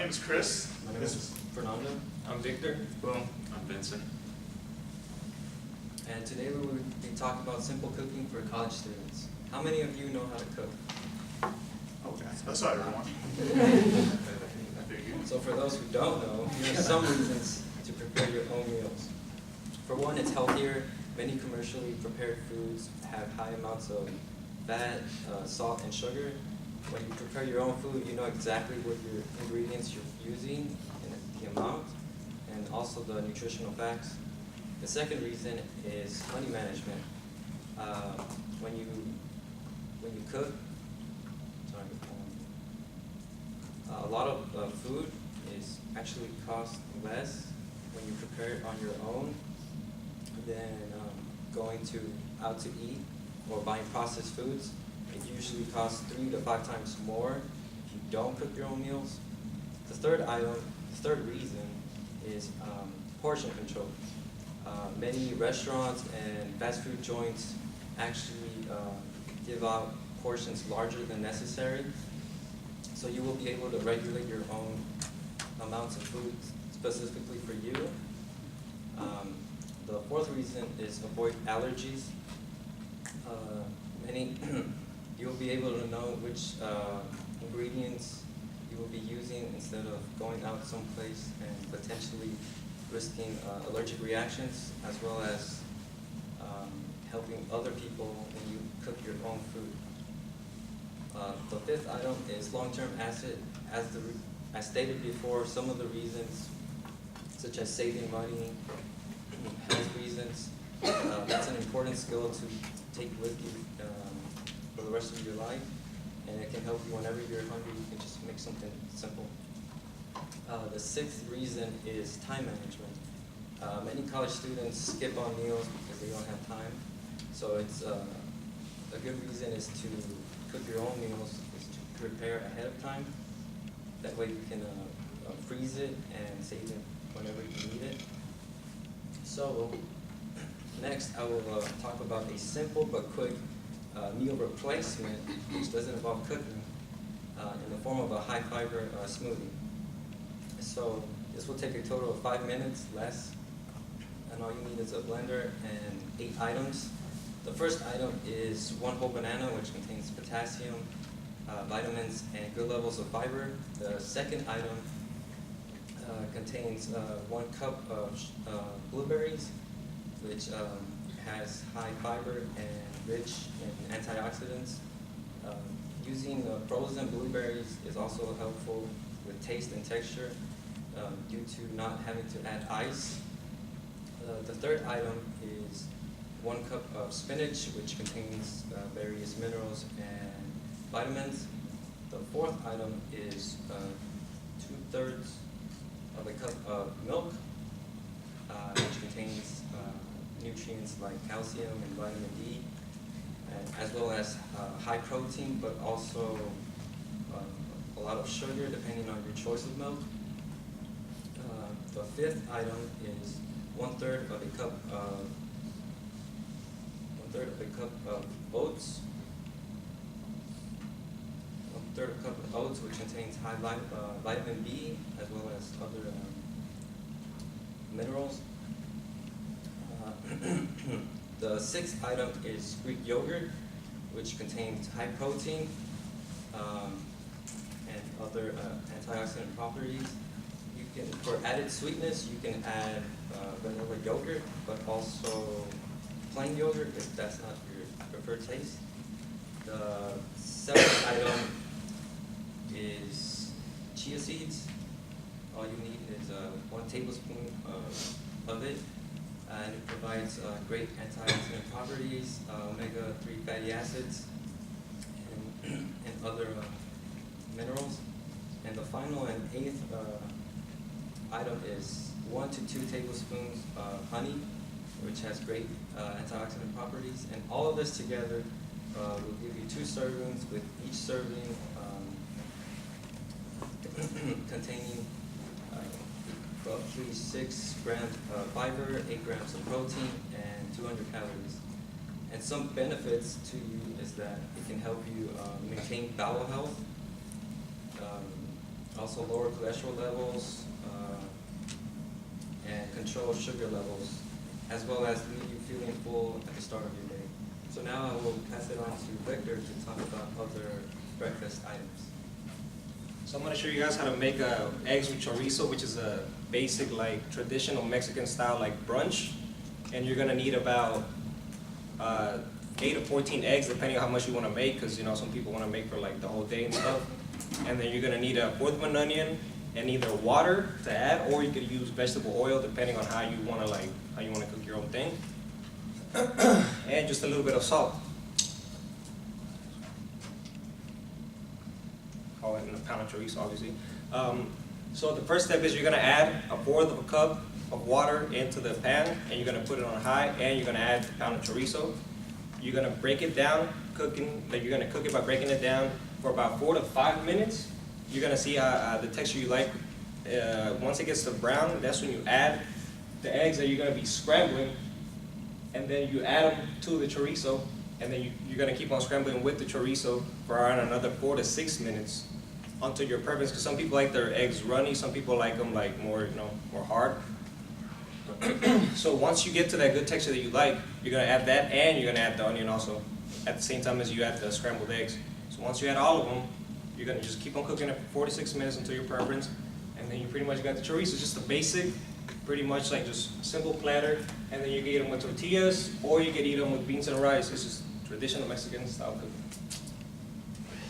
name is Chris. My name is Fernando. I'm Victor. Boom. I'm Vincent. And today we will be talking about simple cooking for college students. How many of you know how to cook? Okay, that's not everyone. I figured. So for those who don't know, here are some reasons to prepare your own meals. For one, it's healthier. Many commercially prepared foods have high amounts of fat, salt, and sugar. When you prepare your own food, you know exactly what your ingredients you're using and the amount, and also the nutritional facts. The second reason is money management. When you cook, a lot of food is actually cost less when you prepare it on your own than going out to eat or buying processed foods. It usually costs 3 to 5 times more if you don't cook your own meals. The third reason is portion control. Many restaurants and fast food joints actually give out portions larger than necessary, so you will be able to regulate your own amounts of food specifically for you. The fourth reason is avoid allergies. You'll be able to know which ingredients you will be using instead of going out someplace and potentially risking allergic reactions, as well as helping other people when you cook your own food. The fifth item is long-term asset. As stated before, some of the reasons, such as saving money, health reasons, that's an important skill to take with you for the rest of your life, and it can help you whenever you're hungry. You can just make something simple. The sixth reason is time management. Many college students skip on meals because they don't have time. So it's a good reason is to cook your own meals, is to prepare ahead of time. That way you can freeze it and save it whenever you need it. So next I will talk about a simple but quick meal replacement, which doesn't involve cooking, in the form of a high fiber smoothie. So this will take a total of 5 minutes, less, and all you need is a blender and 8 items. The first item is 1 whole banana, which contains potassium, vitamins, and good levels of fiber. The second item contains 1 cup of blueberries, which has high fiber and rich in antioxidants. Using frozen blueberries is also helpful with taste and texture due to not having to add ice. The third item is 1 cup of spinach, which contains various minerals and vitamins. The fourth item is 2/3 of a cup of milk, which contains nutrients like calcium and vitamin D, as well as high protein, but also a lot of sugar depending on your choice of milk. The fifth item is 1/3 of a cup of oats. 1/3 cup of oats, which contains high vitamin B as well as other minerals. The sixth item is Greek yogurt, which contains high protein and other antioxidant properties. For added sweetness, you can add vanilla yogurt, but also plain yogurt if that's not your preferred taste. The seventh item is chia seeds. All you need is 1 tablespoon of it, and it provides great antioxidant properties, omega-3 fatty acids, and other minerals. And the final and eighth item is 1 to 2 tablespoons of honey, which has great antioxidant properties. And all of this together will give you 2 servings, with each serving containing roughly 6 grams of fiber, 8 grams of protein, and 200 calories. And some benefits to you is that it can help you maintain bowel health. also lower cholesterol levels, and control sugar levels, as well as leave you feeling full at the start of your day. So now I will pass it on to Victor to talk about other breakfast items. So I'm going to show you guys how to make eggs with chorizo, which is a basic, like, traditional Mexican style, like, brunch. And you're going to need about 8 to 14 eggs, depending on how much you want to make, because, you know, some people want to make for, like, the whole day and stuff. And then you're going to need a fourth of an onion and either water to add, or you could use vegetable oil, depending on how you want to, like, how you want to cook your own thing. And just a little bit of salt. Call it in a pound of chorizo, obviously. So the first step is you're gonna add a fourth of a cup of water into the pan, and you're gonna put it on high, and you're gonna add the pound of chorizo. You're gonna break it down, you're gonna cook it by breaking it down for about 4 to 5 minutes. You're gonna see the texture you like. Once it gets to brown, that's when you add the eggs that you're gonna be scrambling, and then you add them to the chorizo, and then you're gonna keep on scrambling with the chorizo for around another 4 to 6 minutes until your preference, because some people like their eggs runny, some people like them like more, you know, more hard. So once you get to that good texture that you like, you're gonna add that, and you're gonna add the onion also at the same time as you add the scrambled eggs. So once you add all of them, you're gonna just keep on cooking it for 4 to 6 minutes until your preference, and then you pretty much got the chorizo. Just a basic, pretty much like just simple platter, and then you can eat them with tortillas, or you can eat them with beans and rice. It's just traditional Mexican style cooking.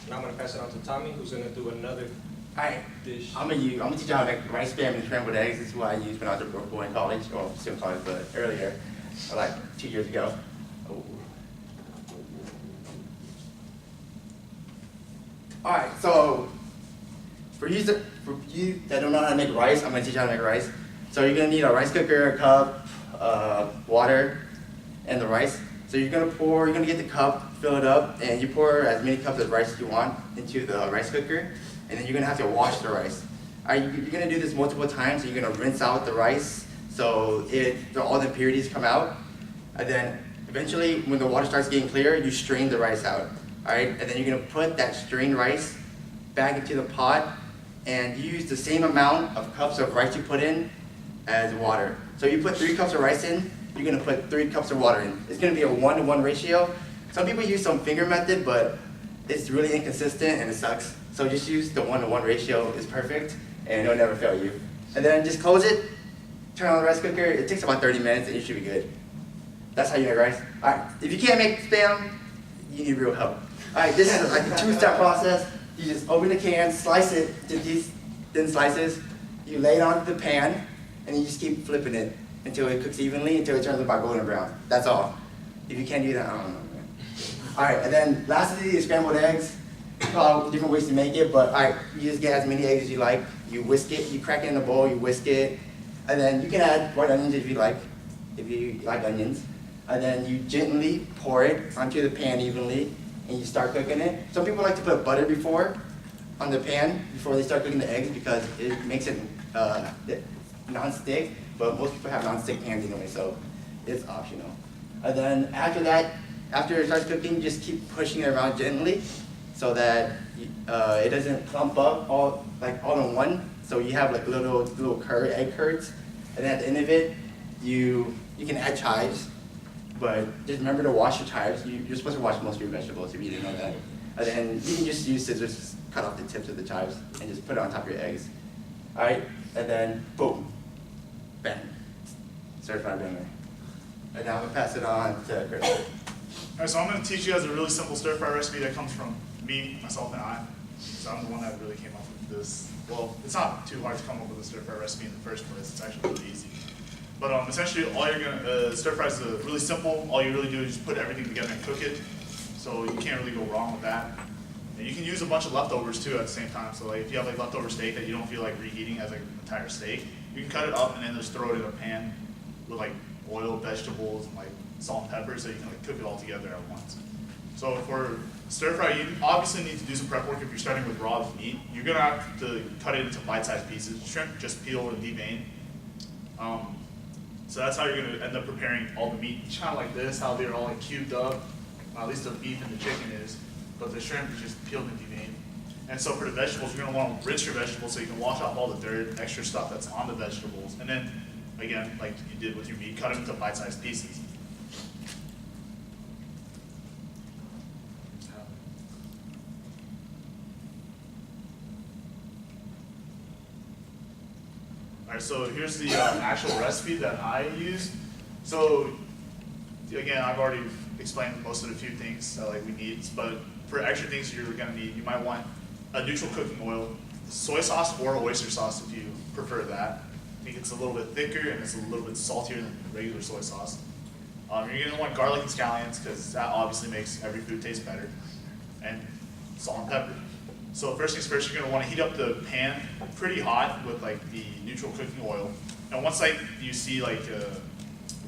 Now I'm gonna pass it on to Tommy, who's gonna do another Hi, dish. I'm gonna teach you how to make rice spam and scrambled eggs. This is what I used when I was going to college, or still in college, but earlier, like 2 years ago. Oh. All right, so for you that don't know how to make rice, I'm gonna teach you how to make rice. So you're gonna need a rice cooker, a cup, water, and the rice. So you're gonna get the cup, fill it up, and you pour as many cups of rice as you want into the rice cooker, and then you're gonna have to wash the rice. All right, you're gonna do this multiple times, so you're gonna rinse out the rice so all the impurities come out, and then eventually when the water starts getting clear, you strain the rice out. All right, and then you're gonna put that strained rice back into the pot, and you use the same amount of cups of rice you put in as water. So you put 3 cups of rice in, you're gonna put 3 cups of water in. It's gonna be a 1-to-1 ratio. Some people use some finger method, but it's really inconsistent and it sucks. So just use the 1-to-1 ratio, is perfect, and it'll never fail you. And then just close it, turn on the rice cooker. It takes about 30 minutes and you should be good. That's how you make rice. All right, if you can't make spam, you need real help. All right, this is like a 2-step process. You just open the can, slice it to these thin slices. You lay it onto the pan, and you just keep flipping it until it cooks evenly, until it turns about golden brown. That's all. If you can't do that, I don't know, man. All right, and then lastly is scrambled eggs. Different ways to make it, but all right, you just get as many eggs as you like. You whisk it, you crack it in a bowl, you whisk it, and then you can add white onions if you like onions. And then you gently pour it onto the pan evenly, and you start cooking it. Some people like to put butter on the pan before they start cooking the eggs because it makes it non-stick, but most people have non-stick pans anyway, so it's optional. And then after that, after it starts cooking, just keep pushing it around gently so that it doesn't clump up all in one. So you have like little egg curds, and then at the end of it, you can add chives, but just remember to wash your chives. You're supposed to wash most of your vegetables if you didn't know that. And then you can just use scissors, cut off the tips of the chives, and just put it on top of your eggs. All right, and then boom, bang, certified banger. And now I'm gonna pass it on to Chris. All right, so I'm going to teach you guys a really simple stir-fry recipe that comes from me, myself, and I. So I'm the one that really came up with this. Well, it's not too hard to come up with a stir-fry recipe in the first place. It's actually really easy. But essentially, all you're gonna stir-fry is really simple. All you really do is just put everything together and cook it. So you can't really go wrong with that. And you can use a bunch of leftovers too at the same time. So like if you have like leftover steak that you don't feel like reheating as like an entire steak, you can cut it up and then just throw it in a pan with like oil, vegetables, and like salt and pepper, so you can like cook it all together at once. So for stir fry, you obviously need to do some prep work if you're starting with raw meat. You're gonna have to cut it into bite-sized pieces. Shrimp, just peel and devein. So that's how you're gonna end up preparing all the meat. It's kind of like this, how they're all like cubed up. At least the beef and the chicken is, but the shrimp is just peeled and deveined. And so for the vegetables, you're gonna wanna rinse your vegetables so you can wash off all the dirt, extra stuff that's on the vegetables. And then, again, like you did with your meat, cut them into bite-sized pieces. Alright, so here's the actual recipe that I use. So, again, I've already explained most of the few things that like we need, but for extra things you're gonna need, you might want a neutral cooking oil, soy sauce or oyster sauce if you prefer that. I think it's a little bit thicker and it's a little bit saltier than regular soy sauce. You're gonna want garlic and scallions because that obviously makes every food taste better, and salt and pepper. So first things first, you're gonna wanna heat up the pan pretty hot with like the neutral cooking oil. And once like you see like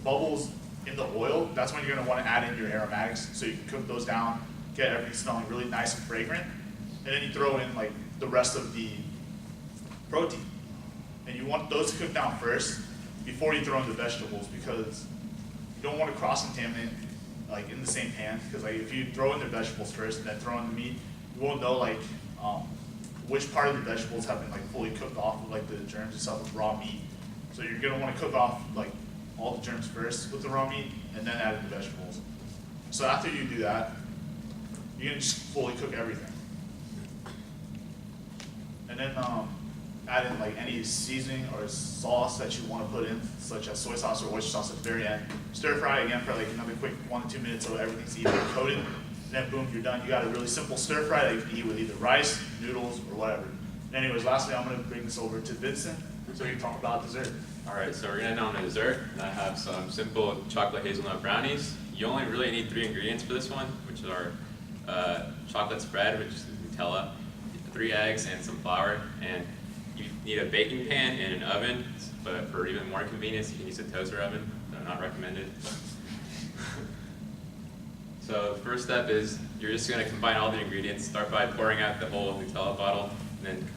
bubbles in the oil, that's when you're gonna wanna add in your aromatics. So you can cook those down, get everything smelling really nice and fragrant. And then you throw in like the rest of the protein. And you want those to cook down first before you throw in the vegetables because you don't want to cross-contaminate like in the same pan. Because like if you throw in the vegetables first and then throw in the meat, you won't know like which part of the vegetables have been like fully cooked off with like the germs and stuff with raw meat. So you're gonna want to cook off like all the germs first with the raw meat and then add in the vegetables. So after you do that, you're gonna just fully cook everything. And then add in like any seasoning or sauce that you want to put in, such as soy sauce or oyster sauce at the very end. Stir fry again for like another quick 1 to 2 minutes so everything's evenly coated. And then boom, you're done. You got a really simple stir fry that you can eat with either rice, noodles, or whatever. Anyways, lastly, I'm going to bring this over to Vincent so we can talk about dessert. All right, so we're gonna end on a dessert, and I have some simple chocolate hazelnut brownies. You only really need 3 ingredients for this one, which are chocolate spread, which is Nutella, 3 eggs, and some flour. And you need a baking pan and an oven, but for even more convenience, you can use a toaster oven, though not recommended. So the first step is you're just gonna combine all the ingredients. Start by pouring out the whole Nutella bottle, and then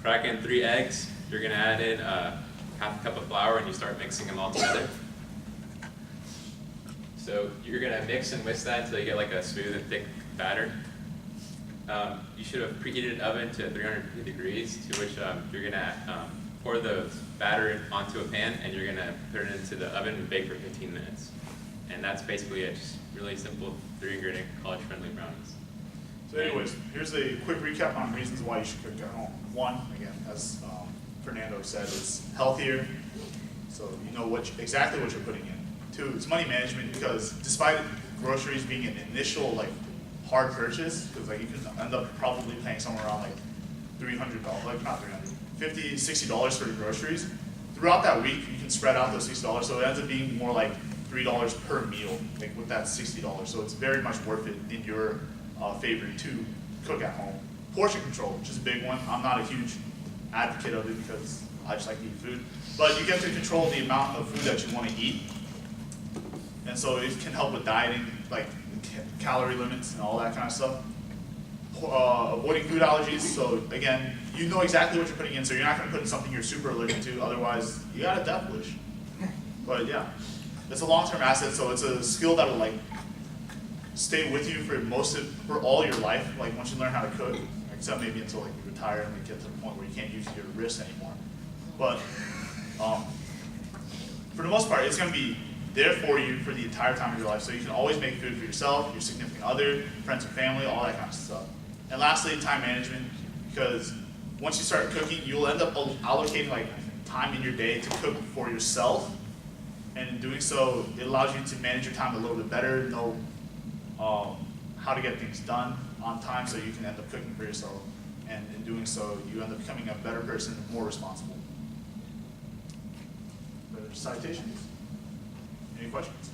crack in 3 eggs. You're gonna add in half a cup of flour, and you start mixing them all together. So you're gonna mix and whisk that until you get like a smooth and thick batter. You should have preheated an oven to 350 degrees, to which you're gonna pour the batter onto a pan, and you're gonna put it into the oven and bake for 15 minutes. And that's basically it. Just really simple 3-ingredient college-friendly brownies. So anyways, here's a quick recap on reasons why you should cook at home. 1, again, as Fernando said, it's healthier, so you know exactly what you're putting in. 2, it's money management because despite groceries being an initial like hard purchase, because like you can end up probably paying somewhere around like $300, like not $300, $50, $60 for the groceries. Throughout that week, you can spread out those $60, so it ends up being more like $3 per meal, like with that $60. So it's very much worth it in your favor to cook at home. Portion control, which is a big one. I'm not a huge advocate of it because I just like to eat food, but you get to control the amount of food that you want to eat, and so it can help with dieting, like calorie limits and all that kind of stuff. Avoiding food allergies, so again, you know exactly what you're putting in, so you're not going to put in something you're super allergic to, otherwise you got a death wish. But yeah, it's a long-term asset, so it's a skill that'll like stay with you for all your life, like once you learn how to cook, except maybe until like you retire and like, get to the point where you can't use your wrist anymore. But for the most part, it's going to be there for you for the entire time of your life, so you can always make food for yourself, your significant other, friends and family, all that kind of stuff. And lastly, time management, because once you start cooking, you'll end up allocating like time in your day to cook for yourself, and in doing so, it allows you to manage your time a little bit better, know how to get things done on time, so you can end up cooking for yourself. And in doing so, you end up becoming a better person, more responsible. Further citations? Any questions?